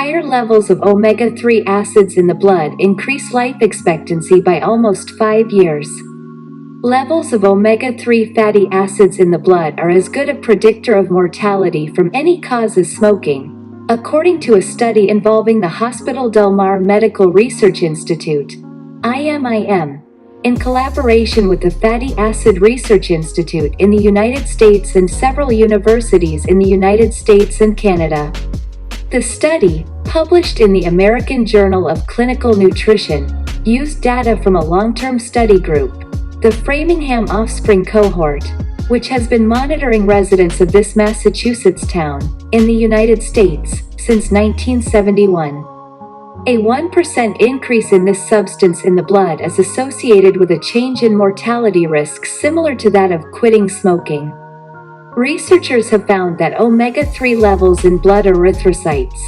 Higher levels of omega-3 acids in the blood increase life expectancy by almost 5 years. Levels of omega-3 fatty acids in the blood are as good a predictor of mortality from any cause as smoking, according to a study involving the Hospital Del Mar Medical Research Institute, IMIM, in collaboration with the Fatty Acid Research Institute in the United States and several universities in the United States and Canada. The study, published in the American Journal of Clinical Nutrition, used data from a long-term study group, the Framingham Offspring Cohort, which has been monitoring residents of this Massachusetts town, in the United States, since 1971. A 1% increase in this substance in the blood is associated with a change in mortality risk similar to that of quitting smoking. Researchers have found that omega-3 levels in blood erythrocytes,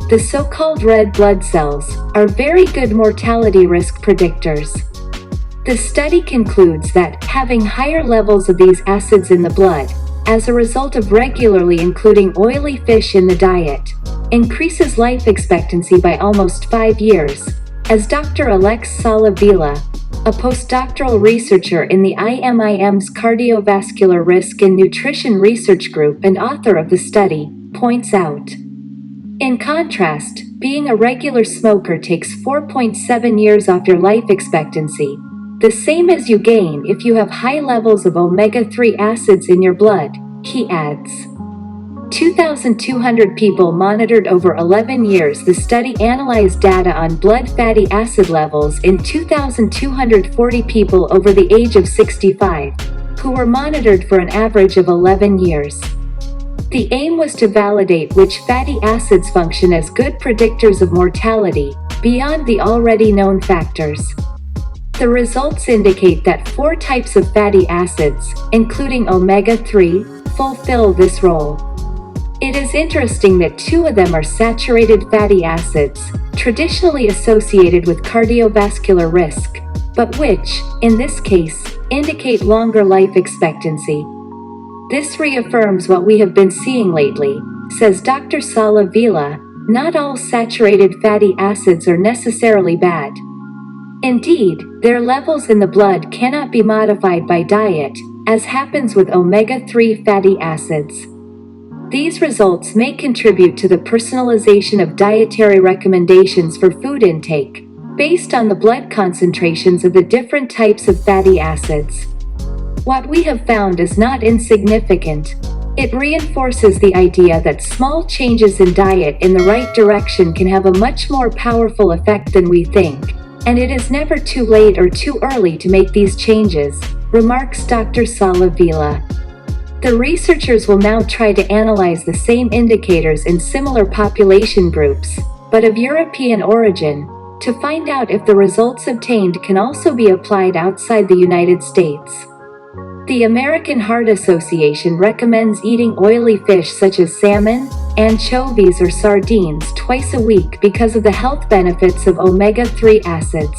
the so-called red blood cells, are very good mortality risk predictors. The study concludes that having higher levels of these acids in the blood, as a result of regularly including oily fish in the diet, increases life expectancy by almost 5 years, as Dr. Alex Salavila, a postdoctoral researcher in the IMIM's Cardiovascular Risk and Nutrition Research Group and author of the study, points out. In contrast, being a regular smoker takes 4.7 years off your life expectancy, the same as you gain if you have high levels of omega-3 acids in your blood, he adds. 2,200 people monitored over 11 years. The study analyzed data on blood fatty acid levels in 2,240 people over the age of 65, who were monitored for an average of 11 years. The aim was to validate which fatty acids function as good predictors of mortality, beyond the already known factors. The results indicate that 4 types of fatty acids, including omega-3, fulfill this role. It is interesting that 2 of them are saturated fatty acids, traditionally associated with cardiovascular risk, but which, in this case, indicate longer life expectancy. This reaffirms what we have been seeing lately, says Dr. Salavila. Not all saturated fatty acids are necessarily bad. Indeed, their levels in the blood cannot be modified by diet, as happens with omega-3 fatty acids. These results may contribute to the personalization of dietary recommendations for food intake, based on the blood concentrations of the different types of fatty acids. What we have found is not insignificant. It reinforces the idea that small changes in diet in the right direction can have a much more powerful effect than we think, and it is never too late or too early to make these changes, remarks Dr. Salavila. The researchers will now try to analyze the same indicators in similar population groups, but of European origin, to find out if the results obtained can also be applied outside the United States. The American Heart Association recommends eating oily fish such as salmon, anchovies or sardines twice a week because of the health benefits of omega-3 acids.